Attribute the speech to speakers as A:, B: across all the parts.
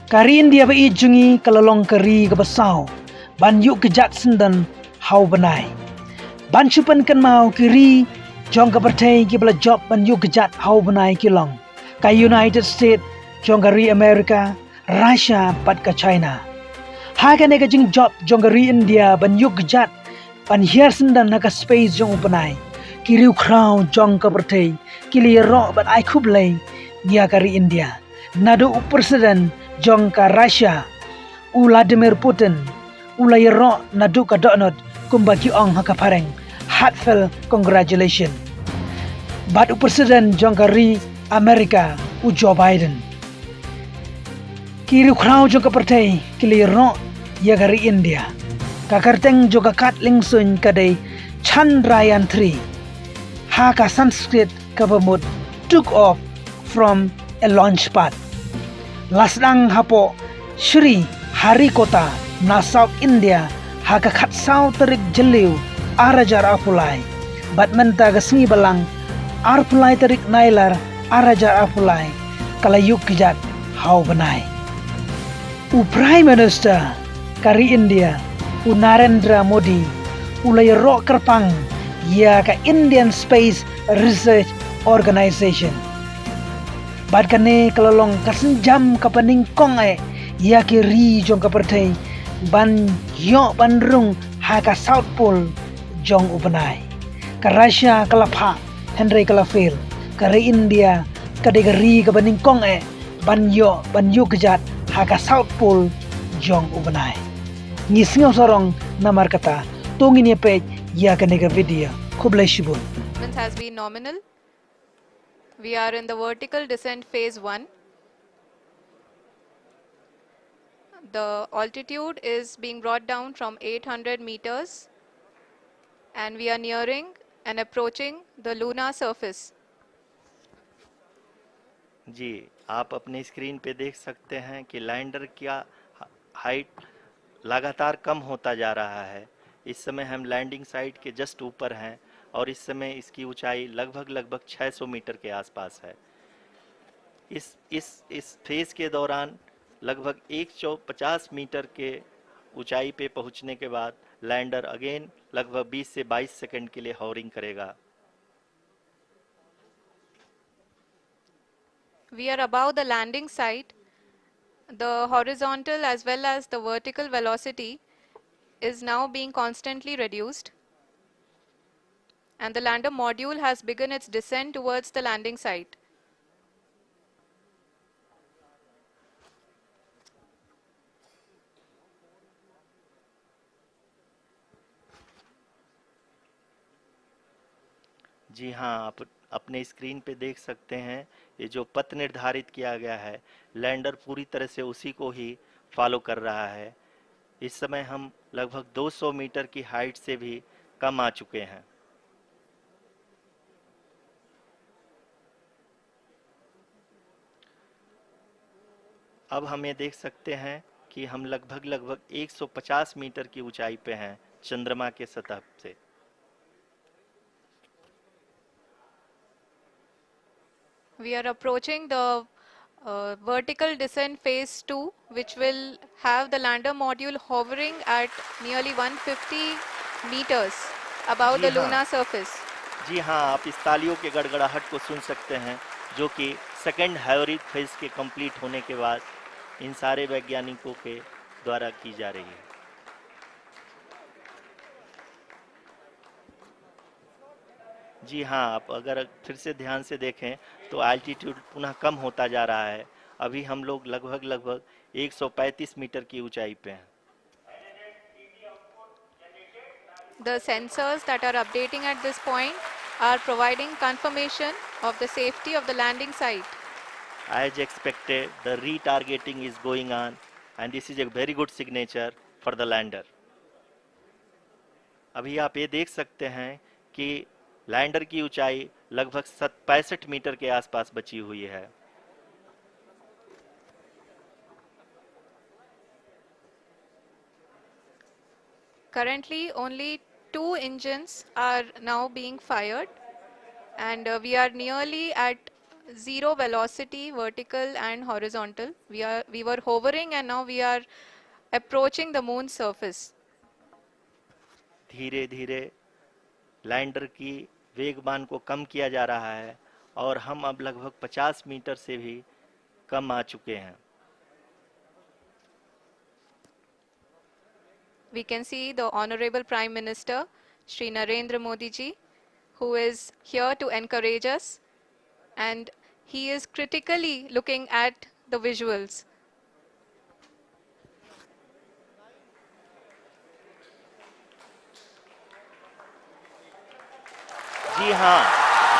A: Kari India ba ijungi kalalong kari kabasau ban yuk kejat sendan hau benai. Ban chupan kan mau kiri jong ka pertai ki bala job ban yuk kejat hau benai kilong. Ka United States jong kari America, Russia pat ka China. Ha ka ne ka jing job jong kari India ban yuk kejat ban hier sendan na ka space jong upanai. Kiri ukrau jong ka pertai kili ro ban ai kublai nia kari India. Nado presiden jong ka Russia Vladimir Putin ulai ro nadu ka donot kumbaki ong hakapareng heartfelt congratulations. Bat presiden jong ka ri Amerika Joe Biden kiri krau jong ka partai kili ro ya kari India kakarteng jong ka kat lingsun kadai Chandrayaan 3 ha ka Sanskrit kabamut took off from a launch pad. Lasdang hapo Shri Harikota na South India haka khatsau terik jeliu arajar apulai. Batmenta gasngi balang arpulai terik nailar arajar apulai kalayuk kijat hau benai. U Prime Minister kari India u Narendra Modi ulai ro kerpang ya ka Indian Space Research Organization. Bad kane kalalong kasenjam kapaning kong ya ki ri jong kapertai ban yo bandrung ha ka South Pole jong upanai ka Russia kalapha Henry kalafil ka re India ka de ri kapaning kong ban yo kejat ha ka South Pole jong upanai ngisngaw sorong namar kata tongin ye pe ya kane ka video kublai shibun
B: has been nominal. We are in the vertical descent phase 1. The altitude is being brought down from 800 meters and we are nearing and approaching the lunar surface.
C: जी आप अपनी screen पे देख सकते हैं कि lander का height लगातार कम होता जा रहा है। इस समय हम लैंडिंग साइट के जस्ट ऊपर हैं और इस समय इसकी ऊंचाई लगभग 600 मीटर के आसपास है। इस फेज के दौरान लगभग 150 मीटर के ऊंचाई पे पहुंचने के बाद लैंडर अगेन लगभग 20 से 22 सेकंड के लिए हॉवरिंग करेगा।
B: We are above the landing site. The horizontal as well as the vertical velocity is now being constantly reduced. And the lander module has begun its descent towards the landing site.
C: जी हाँ, आप अपने screen पे देख सकते हैं ये जो पथ निर्धारित किया गया है लैंडर पूरी तरह से उसी को ही फॉलो कर रहा है। इस समय हम लगभग 200 मीटर की हाइट से भी कम आ चुके हैं। अब हम ये देख सकते हैं कि हम लगभग 150 मीटर की ऊंचाई पे हैं चंद्रमा के सतह से।
B: We are approaching the vertical descent phase 2, which will have the lander module hovering at nearly 150 meters above the lunar surface.
C: जी हाँ, आप इस तालियों के गड़गड़ाहट को सुन सकते हैं जो कि सेकंड हाइब्रिड फेज के कंप्लीट होने के बाद इन सारे वैज्ञानिकों के द्वारा की जा रही है। जी हाँ, आप अगर फिर से ध्यान से देखें तो एल्टीट्यूड पुनः कम होता जा रहा है। अभी हम लोग लगभग 135 मीटर की ऊंचाई पे हैं।
B: The sensors that are updating at this point are providing confirmation of the safety of the landing site.
C: As expected, the retargeting is going on and this is a very good signature for the lander. अभी आप ये देख सकते हैं कि lander की ऊंचाई लगभग 65 मीटर के आसपास बची हुई है।
B: Currently, only 2 engines are now being fired, and we are nearly at zero velocity, vertical and horizontal. We were hovering and now we are approaching the moon's surface.
C: धीरे धीरे लैंडर की वेगमान को कम किया जा रहा है और हम अब लगभग 50 मीटर से भी कम आ चुके हैं.
B: We can see the Honorable Prime Minister, Shri Narendra Modi ji, who is here to encourage us, and he is critically looking at the visuals.
C: जी हाँ,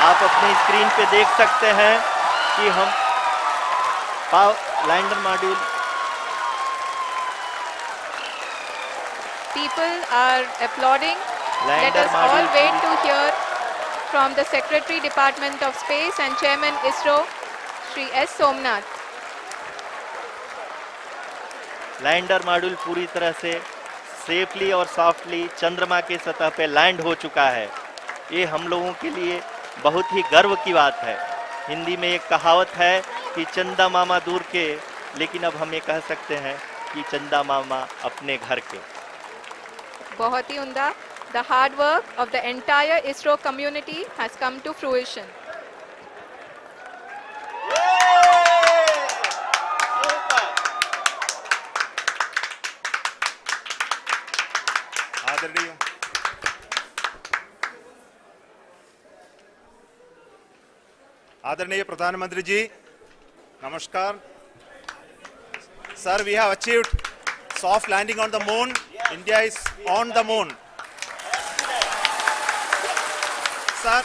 C: आप अपने स्क्रीन पे देख सकते हैं कि हम lander module.
B: People are applauding. Let
C: Lander
B: us all
C: module
B: wait to hear from the Secretary Department of Space and Chairman ISRO, Shri S. Somnath.
C: Lander module पूरी तरह से सेफली और सॉफ्टली चंद्रमा के सतह पे लैंड हो चुका है. ये हम लोगों के लिए बहुत ही गर्व की बात है. हिंदी में एक कहावत है कि चंदा मामा दूर के, लेकिन अब हम ये कह सकते हैं कि चंदा मामा अपने घर के.
B: बहुत ही उम्दा. The hard work of the entire ISRO community has come to fruition.
D: आदरणीय प्रधानमंत्री जी, नमस्कार. Sir, we have achieved soft landing on the moon. India is on the moon. Sir,